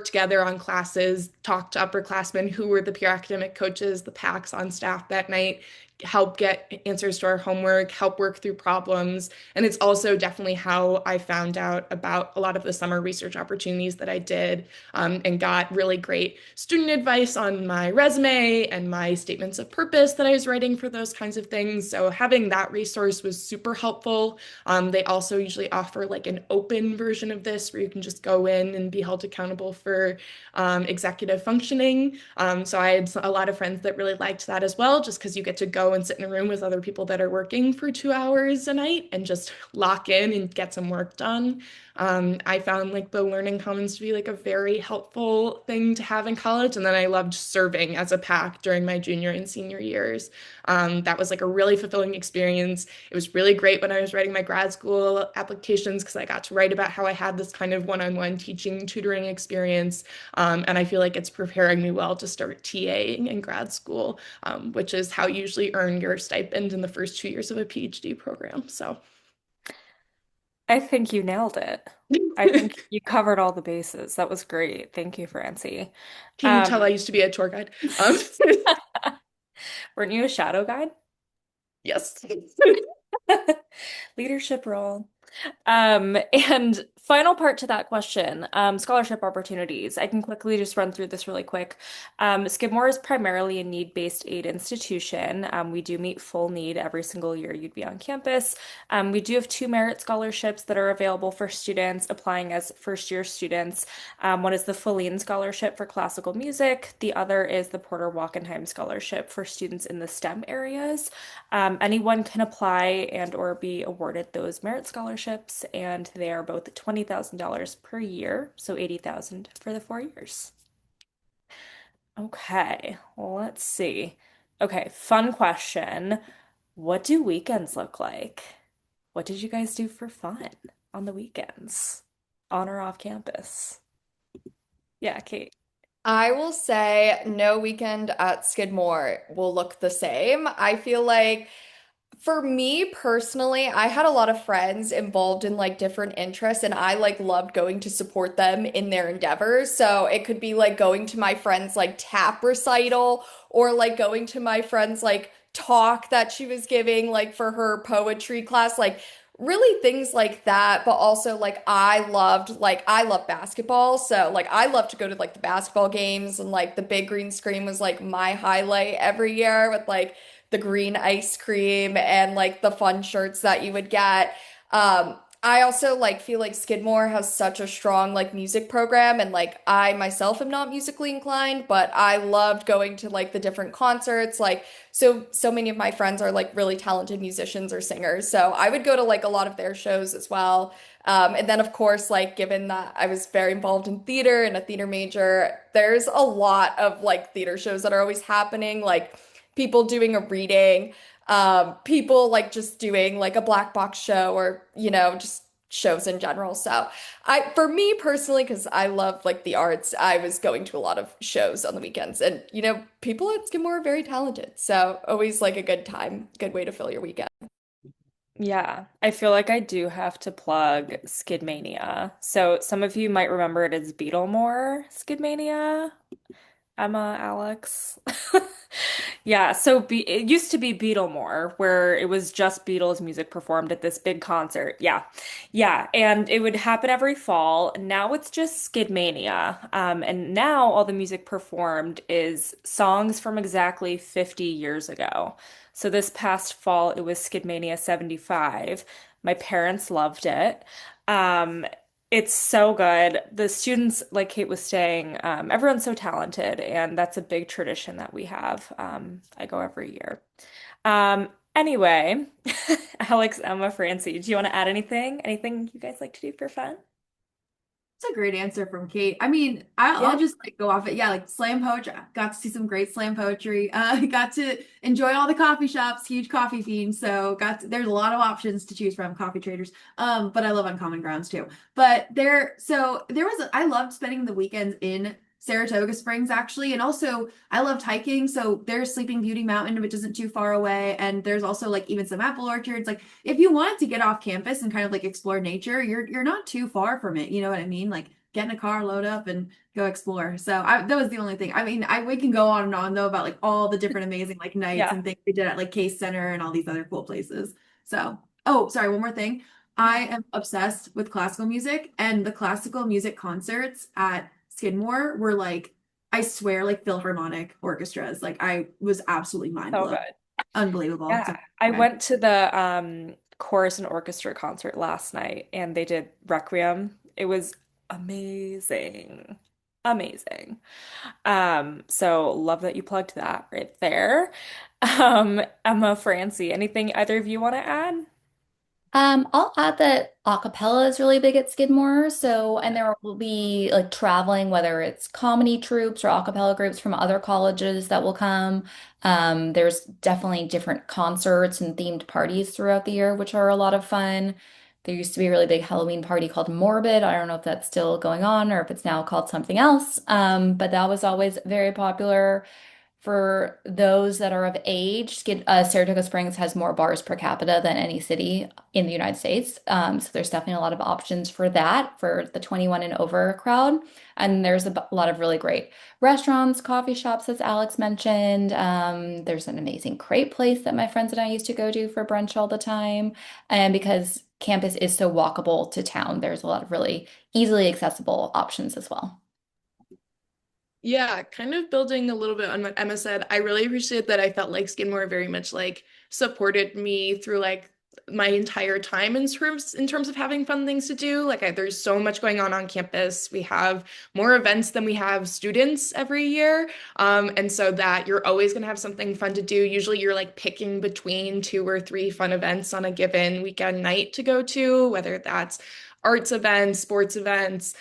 together on classes, talk to upperclassmen who were the peer academic coaches, the PACs on staff that night, help get answers to our homework, help work through problems. And it's also definitely how I found out about a lot of the summer research opportunities that I did, and got really great student advice on my resume and my statements of purpose that I was writing for those kinds of things. So having that resource was super helpful. They also usually offer like an open version of this where you can just go in and be held accountable for executive functioning. So I had a lot of friends that really liked that as well, just because you get to go and sit in a room with other people that are working for 2 hours a night and just lock in and get some work done. I found like the Learning Commons to be like a very helpful thing to have in college. And then I loved serving as a PAC during my junior and senior years. That was like a really fulfilling experience. It was really great when I was writing my grad school applications because I got to write about how I had this kind of one-on-one teaching, tutoring experience. And I feel like it's preparing me well to start TAing in grad school, which is how you usually earn your stipend in the first 2 years of a PhD program. So, I think you nailed it. I think you covered all the bases. That was great. Thank you, Francie. can you tell I Um, used to be a tour guide? Um, weren't you a shadow guide? yes. Leadership role. And final part to that question, scholarship opportunities. I can quickly just run through this really quick. Skidmore is primarily a need-based aid institution. We do meet full need every single year you'd be on campus. We do have two merit scholarships that are available for students applying as first-year students. One is the Feline Scholarship for classical music. The other is the Porter Wackenheim Scholarship for students in the STEM areas. Anyone can apply and or be awarded those merit scholarships, and they are both $20,000 per year, so 80,000 for the 4 years. Okay, well, let's see. Okay, fun question. What do weekends look like? What did you guys do for fun on the weekends? On or off campus? Yeah, Kate. I will say no weekend at Skidmore will look the same. I feel like For me personally, I had a lot of friends involved in like different interests and I like loved going to support them in their endeavors. So it could be like going to my friend's like tap recital or like going to my friend's like talk that she was giving like for her poetry class, like really things like that. But also like I love basketball. So like I love to go to like the basketball games and like the big green screen was like my highlight every year with like the green ice cream and like the fun shirts that you would get. I also like feel like Skidmore has such a strong like music program and like I myself am not musically inclined, but I loved going to like the different concerts. Like so many of my friends are like really talented musicians or singers. So I would go to like a lot of their shows as well. And then of course, like given that I was very involved in theater and a theater major, there's a lot of like theater shows that are always happening. Like people doing a reading, people like just doing like a black box show or, you know, just shows in general. So for me personally, because I love like the arts, I was going to a lot of shows on the weekends and, you know, people at Skidmore are very talented. So always like a good time, good way to fill your weekend. Yeah, I feel like I do have to plug Skidmania. So some of you might remember it as Beetlemore Skidmania. Emma, Alex. Yeah, so it used to be Beatlemore, where it was just Beatles music performed at this big concert. Yeah, yeah, and it would happen every fall. Now it's just Skidmania, and now all the music performed is songs from exactly 50 years ago. So this past fall, it was Skidmania 75. My parents loved it. Um, it's so good. The students, like Kate was saying, everyone's so talented, and that's a big tradition that we have. I go every year. Anyway, Alex, Emma, Francie, do you want to add anything? Anything you guys like to do for fun? It's a great answer from Kate. I mean, I'll Yeah. just like go off it. Yeah, like slam poetry. Got to see some great slam poetry. Got to enjoy all the coffee shops. Huge coffee fiend. So there's a lot of options to choose from. Coffee traders. But I love Uncommon Grounds too. But I loved spending the weekends in Saratoga Springs actually, and also I loved hiking. So there's Sleeping Beauty Mountain, which isn't too far away, and there's also like even some apple orchards. Like if you wanted to get off campus and kind of like explore nature, you're not too far from it. You know what I mean? Like get in a car, load up, and go explore. That was the only thing. I mean, I we can go on and on though about like all the different amazing like nights Yeah. and things we did at like Case Center and all these other cool places. So, oh, sorry, one more thing. I am obsessed with classical music, and the classical music concerts at Skidmore were like, I swear, like Philharmonic orchestras. Like I was absolutely mind So blown. good. Unbelievable. So Yeah. I okay. went to the chorus and orchestra concert last night and they did Requiem. It was amazing. Amazing. So love that you plugged that right there. Emma, Francie, anything either of you want to add? I'll add that acapella is really big at Skidmore. So, and there will be like traveling, whether it's comedy troops or acapella groups from other colleges that will come. There's definitely different concerts and themed parties throughout the year, which are a lot of fun. There used to be a really big Halloween party called Morbid. I don't know if that's still going on or if it's now called something else. But that was always very popular. For those that are of age, Saratoga Springs has more bars per capita than any city in the United States. So there's definitely a lot of options for that for the 21 and over crowd. And there's a lot of really great restaurants, coffee shops, as Alex mentioned. There's an amazing crepe place that my friends and I used to go to for brunch all the time. And because campus is so walkable to town, there's a lot of really easily accessible options as well. Yeah, kind of building a little bit on what Emma said. I really appreciate that I felt like Skidmore very much like supported me through like my entire time in terms of having fun things to do. There's so much going on campus. We have more events than we have students every year. And so that you're always going to have something fun to do. Usually you're like picking between two or three fun events on a given weekend night to go to, whether that's arts events, sports events,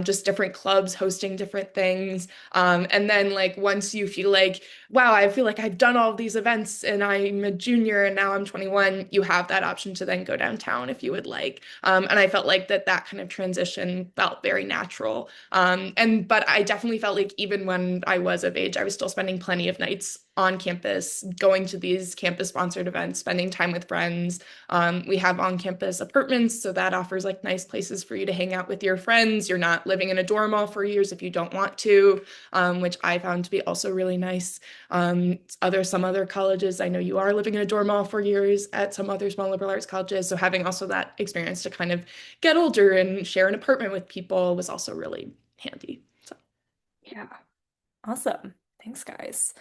just different clubs hosting different things. And then like once you feel like wow, I feel like I've done all of these events and I'm a junior and now I'm 21, you have that option to then go downtown if you would like. And I felt like that kind of transition felt very natural. But I definitely felt like even when I was of age, I was still spending plenty of nights on campus, going to these campus sponsored events, spending time with friends. We have on-campus apartments, so that offers like nice places for you to hang out with your friends. You're not living in a dorm all 4 years if you don't want to, which I found to be also really nice. Some other colleges, I know you are living in a dorm all 4 years at some other small liberal arts colleges. So having also that experience to kind of get older and share an apartment with people was also really handy. So. Yeah. Awesome. Thanks, guys.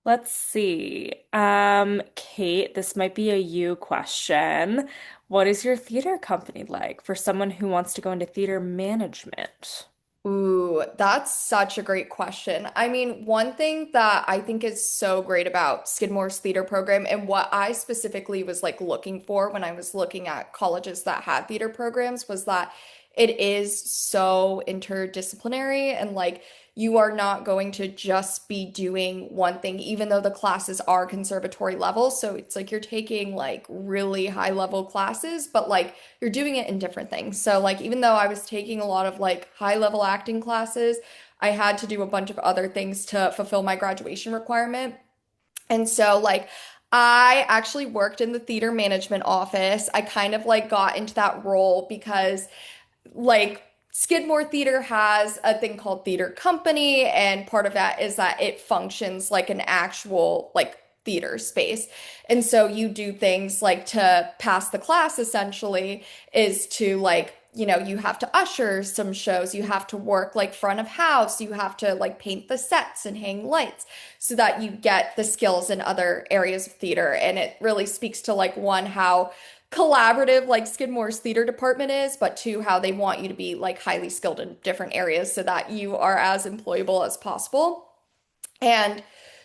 Let's see. Kate, this might be a you question. What is your theater company like for someone who wants to go into theater management? Ooh, that's such a great question. I mean, one thing that I think is so great about Skidmore's theater program and what I specifically was like looking for when I was looking at colleges that had theater programs was that it is so interdisciplinary and like you are not going to just be doing one thing, even though the classes are conservatory level. So it's like you're taking like really high level classes, but like you're doing it in different things. So like even though I was taking a lot of like high level acting classes, I had to do a bunch of other things to fulfill my graduation requirement. And so like I actually worked in the theater management office. I kind of like got into that role because like Skidmore Theater has a thing called theater company, and part of that is that it functions like an actual like theater space. And so you do things like to pass the class essentially is to like you have to usher some shows, you have to work like front of house, you have to like paint the sets and hang lights so that you get the skills in other areas of theater. And it really speaks to like one, how collaborative like Skidmore's theater department is, but two, how they want you to be like highly skilled in different areas so that you are as employable as possible. And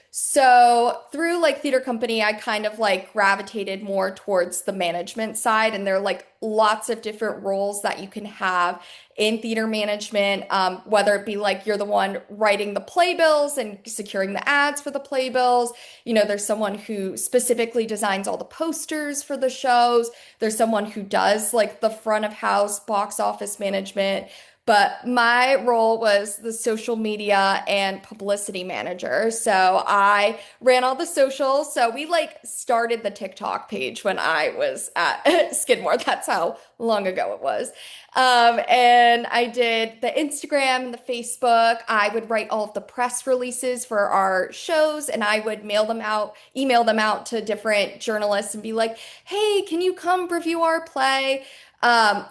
so through like theater company, I kind of like gravitated more towards the management side, and there are like lots of different roles that you can have in theater management, whether it be like you're the one writing the playbills and securing the ads for the playbills. There's someone who specifically designs all the posters for the shows. There's someone who does like the front of house box office management. But my role was the social media and publicity manager. So I ran all the socials. So we like started the TikTok page when I was at Skidmore. That's how long ago it was. And I did the Instagram and the Facebook. I would write all of the press releases for our shows and I would email them out to different journalists and be like, hey, can you come review our play?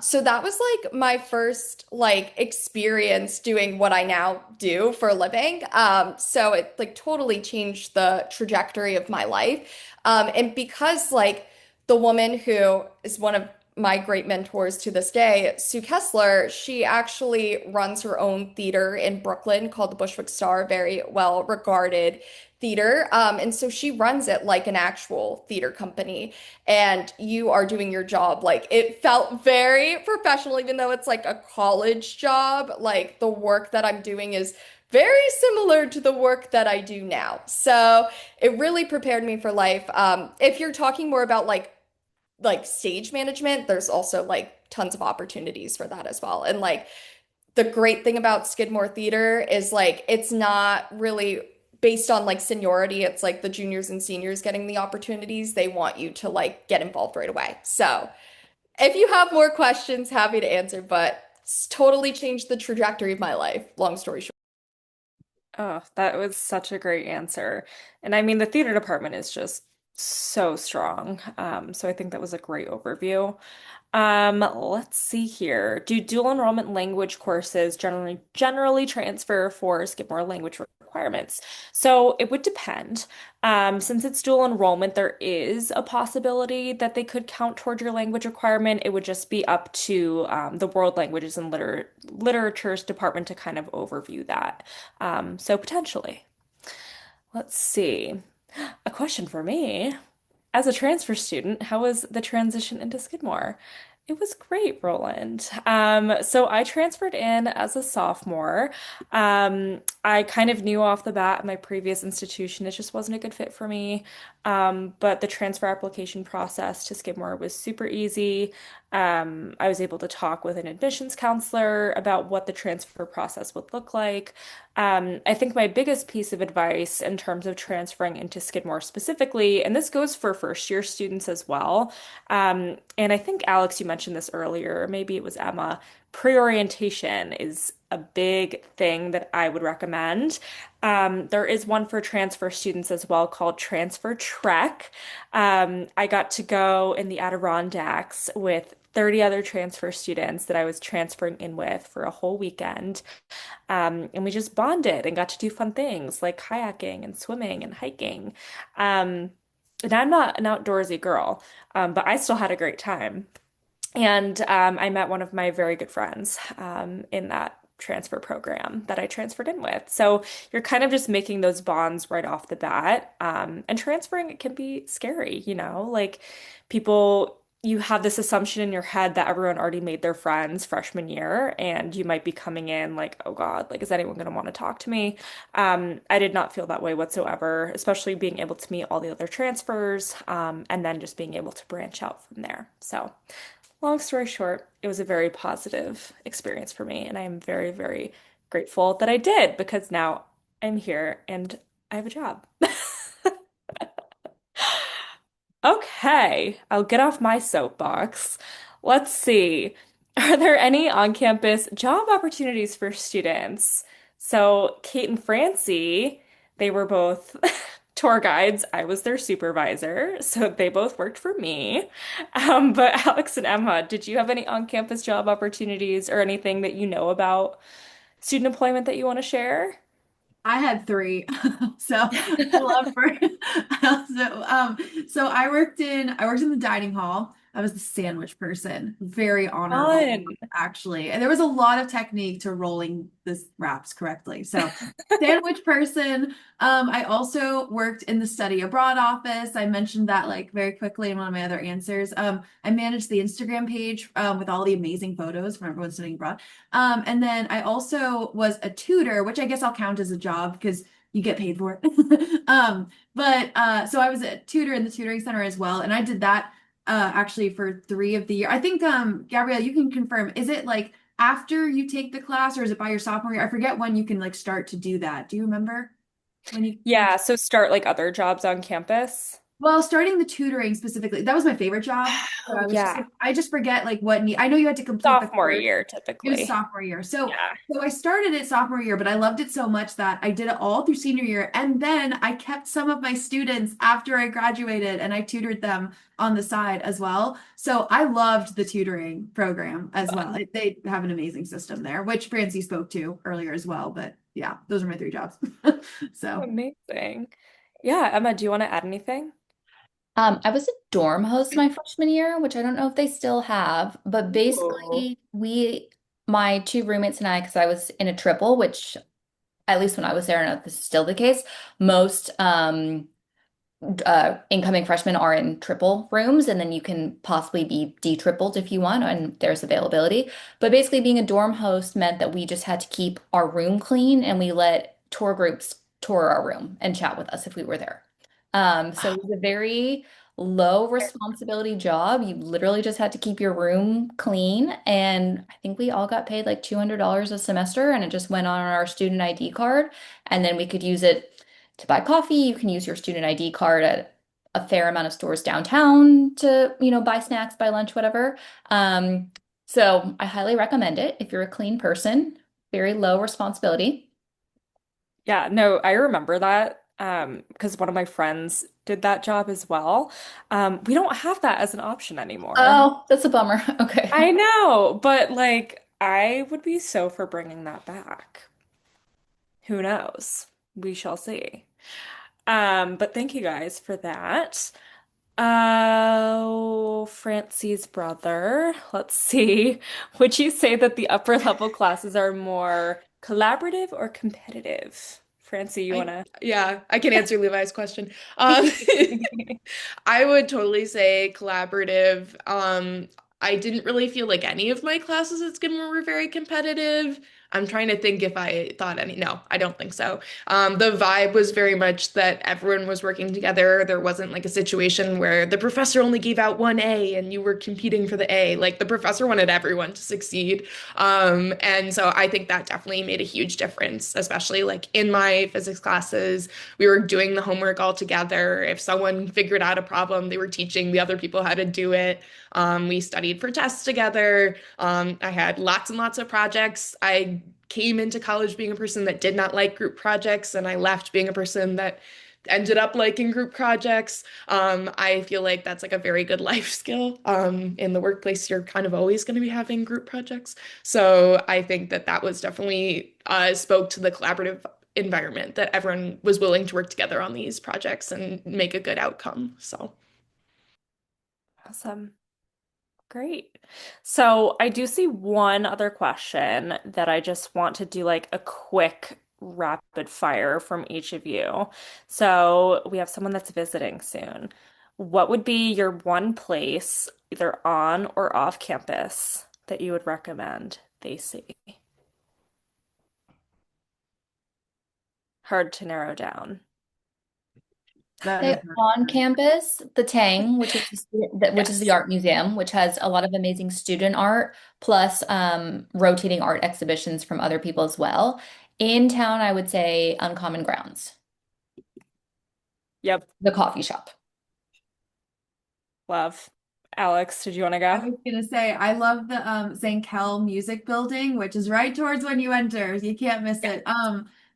So that was like my first like experience doing what I now do for a living. So it like totally changed the trajectory of my life. And because like the woman who is one of my great mentors to this day, Sue Kessler, she actually runs her own theater in Brooklyn called the Bushwick Star, very well regarded theater. And so she runs it like an actual theater company and you are doing your job. Like it felt very professional, even though it's like a college job. Like the work that I'm doing is very similar to the work that I do now. So it really prepared me for life. If you're talking more about like stage management, there's also like tons of opportunities for that as well. And like the great thing about Skidmore Theater is like it's not really based on like seniority. It's like the juniors and seniors getting the opportunities. They want you to like get involved right away. So if you have more questions, happy to answer, but it's totally changed the trajectory of my life. Long story short. Oh, that was such a great answer. And I mean, the theater department is just so strong. So I think that was a great overview. Let's see here. Do dual enrollment language courses generally transfer for Skidmore language requirements? So it would depend. Since it's dual enrollment, there is a possibility that they could count toward your language requirement. It would just be up to the World Languages and Literature's department to kind of overview that. So potentially. Let's see. A question for me. As a transfer student, how was the transition into Skidmore? It was great, Roland. So I transferred in as a sophomore. I kind of knew off the bat at my previous institution it just wasn't a good fit for me. But the transfer application process to Skidmore was super easy. I was able to talk with an admissions counselor about what the transfer process would look like. I think my biggest piece of advice in terms of transferring into Skidmore specifically, and this goes for first year students as well. And I think, Alex, you mentioned this earlier, or maybe it was Emma. Pre-orientation is a big thing that I would recommend. There is one for transfer students as well called Transfer Trek. I got to go in the Adirondacks with 30 other transfer students that I was transferring in with for a whole weekend. And we just bonded and got to do fun things like kayaking and swimming and hiking. Um, and I'm not an outdoorsy girl, but I still had a great time. And I met one of my very good friends in that transfer program that I transferred in with. So you're kind of just making those bonds right off the bat. And transferring, it can be scary, like people, you have this assumption in your head that everyone already made their friends freshman year, and you might be coming in like, oh God, like, is anyone going to want to talk to me? I did not feel that way whatsoever, especially being able to meet all the other transfers, and then just being able to branch out from there. So. Long story short, it was a very positive experience for me, and I am very, very grateful that I did because now I'm here and I have a job. Okay, I'll get off my soapbox. Let's see. Are there any on-campus job opportunities for students? So, Kate and Francie, they were both tour guides. I was their supervisor, so they both worked for me. But Alex and Emma, did you have any on-campus job opportunities or anything that you know about student employment that you want to share? I had three. So I love for so I worked in the dining hall. I was the sandwich person. Very honorable, Fun. actually. And there was a lot of technique to rolling this wraps correctly. So sandwich person. I also worked in the study abroad office. I mentioned that like very quickly in one of my other answers. I managed the Instagram page with all the amazing photos from everyone studying abroad. And then I also was a tutor, which I guess I'll count as a job because you get paid for it. But so I was a tutor in the tutoring center as well, and I did that actually for 3 of the year. I think Gabrielle, you can confirm. Is it like after you take the class, or is it by your sophomore year? I forget when you can like start to do that. Do you remember when you can? Yeah, so start like other jobs on campus. Well, starting the tutoring specifically, that was my favorite job. So Oh, I was just yeah. like, I just forget like what need. I know you had to complete the Sophomore course. year, It was typically. sophomore year. So, Yeah. so I started it sophomore year, but I loved it so much that I did it all through senior year. And then I kept some of my students after I graduated and I tutored them on the side as well. So I loved the tutoring program as well. Fun. They have an amazing system there, which Francie spoke to earlier as well. But yeah, those are my three jobs. So. Amazing. Yeah, Emma, do you want to add anything? I was a dorm host my freshman year, which I don't know if they still have, but Ooh. basically my two roommates and I, because I was in a triple, which at least when I was there, I don't know if this is still the case, most incoming freshmen are in triple rooms, and then you can possibly be de-tripled if you want, and there's availability. But basically, being a dorm host meant that we just had to keep our room clean, and we let tour groups tour our room and chat with us if we were there. So it was a very low responsibility job. You literally just had to keep your room clean, and I think we all got paid like $200 a semester, and it just went on our student ID card, and then we could use it to buy coffee. You can use your student ID card at a fair amount of stores downtown to, buy snacks, buy lunch, whatever. So I highly recommend it if you're a clean person. Very low responsibility. Yeah, no, I remember that because one of my friends did that job as well. We don't have that as an option anymore. Oh, that's a bummer. Okay. I know, but like I would be so for bringing that back. Who knows? We shall see. But thank you guys for that. Oh, Francie's brother. Let's see. Would you say that the upper level classes are more collaborative or competitive? Francie, you I wanna? yeah, I can answer Levi's question. I would totally say collaborative. I didn't really feel like any of my classes at Skidmore were very competitive. I'm trying to think if I thought any. No, I don't think so. The vibe was very much that everyone was working together. There wasn't like a situation where the professor only gave out one A and you were competing for the A. Like the professor wanted everyone to succeed. And so I think that definitely made a huge difference, especially like in my physics classes. We were doing the homework all together. If someone figured out a problem, they were teaching the other people how to do it. We studied for tests together. I had lots and lots of projects. I came into college being a person that did not like group projects, and I left being a person that ended up liking group projects. I feel like that's like a very good life skill. In the workplace, you're kind of always going to be having group projects. So I think that that was definitely spoke to the collaborative environment that everyone was willing to work together on these projects and make a good outcome. So. Awesome. Great. So I do see one other question that I just want to do like a quick rapid fire from each of you. So we have someone that's visiting soon. What would be your one place, either on or off campus, that you would recommend they see? Hard to narrow down. That is Say not on hard. campus, the Tang, which is which is the Yes. art museum, which has a lot of amazing student art, plus rotating art exhibitions from other people as well. In town, I would say Uncommon Grounds, Yep. the coffee shop. Love. Alex, did you want to I go? was gonna say I love the Zankel Music Building, which is right towards when you enter. You can't miss Yeah. it.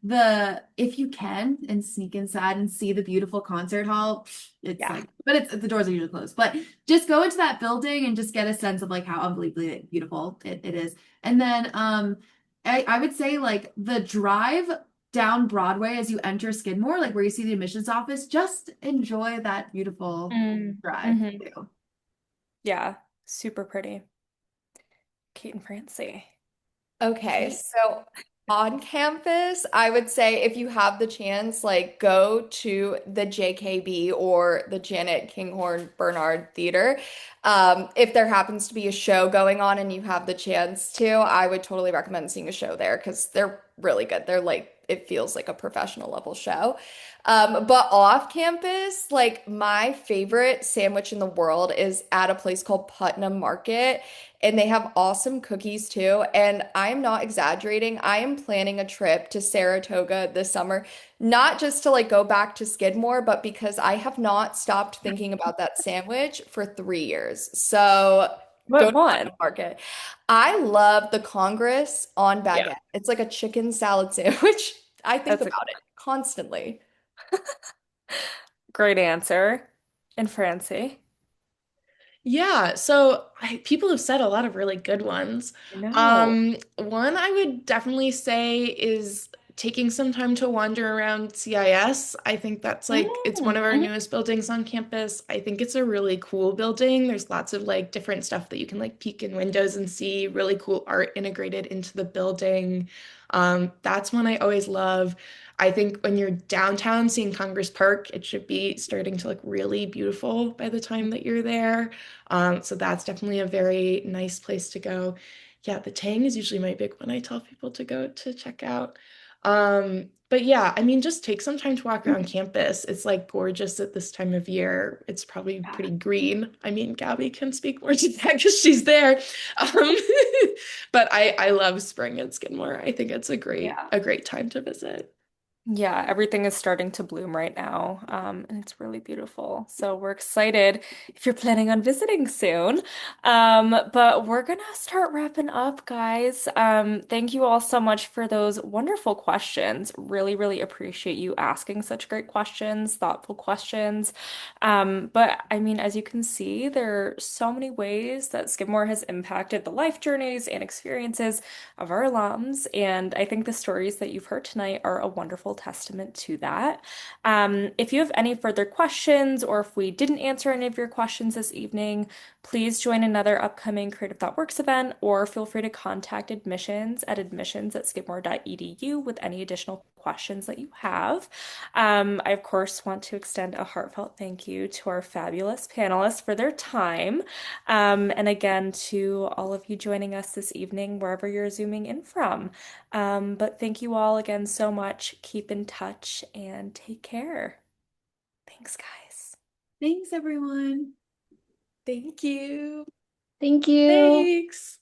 The if you can and sneak inside and see the beautiful concert hall, it's Yeah. like, but it's the doors are usually closed. But just go into that building and just get a sense of like how unbelievably beautiful it is. And then I would say like the drive down Broadway as you enter Skidmore, like where you see the admissions office, just enjoy that beautiful Mm. drive Hmm. too. Yeah. Super pretty. Kate and Francie. Okay, Kate. so on campus, I would say if you have the chance, like go to the JKB or the Janet Kinghorn Bernard Theater. If there happens to be a show going on and you have the chance to, I would totally recommend seeing a show there because they're really good. They're like, it feels like a professional level show. But off campus, like my favorite sandwich in the world is at a place called Putnam Market, and they have awesome cookies too. And I'm not exaggerating. I am planning a trip to Saratoga this summer, not just to like go back to Skidmore, but because I have not stopped thinking about that sandwich for 3 years. So go What to one? Putnam Market. I love the Congress on Yeah, baguette. It's like a chicken salad sandwich. I think that's a about it constantly. great answer. And Francie. Yeah, so people have said a lot of really good ones. I know. One I would definitely say is taking some time to wander around CIS. I think that's like it's one Mm, of our mhm. newest buildings on campus. I think it's a really cool building. There's lots of like different stuff that you can like peek in windows and see really cool art integrated into the building. That's one I always love. I think when you're downtown seeing Congress Park, it should be starting to look really beautiful by the time that you're there. So that's definitely a very nice place to go. Yeah, the Tang is usually my big one I tell people to go to check out. But yeah, I mean, just take some time to walk around campus. It's like gorgeous at this time of year. It's probably Yeah. pretty green. I mean, Gabby can speak more to that because she's there. Um, but I love spring at Skidmore. I think it's a Yeah. great time to visit. Yeah, everything is starting to bloom right now, and it's really beautiful. So we're excited if you're planning on visiting soon. But we're gonna start wrapping up, guys. Thank you all so much for those wonderful questions. Really, really appreciate you asking such great questions, thoughtful questions. But I mean, as you can see, there are so many ways that Skidmore has impacted the life journeys and experiences of our alums. And I think the stories that you've heard tonight are a wonderful testament to that. If you have any further questions or if we didn't answer any of your questions this evening, Please join another upcoming Creative Thought Works event or feel free to contact admissions at admissions@skidmore.edu with any additional questions that you have. I, of course, want to extend a heartfelt thank you to our fabulous panelists for their time. And again, to all of you joining us this evening, wherever you're zooming in from. But thank you all again so much. Keep in touch and take care. Thanks, guys. Thanks, everyone. Thank you. Thank you. Thanks.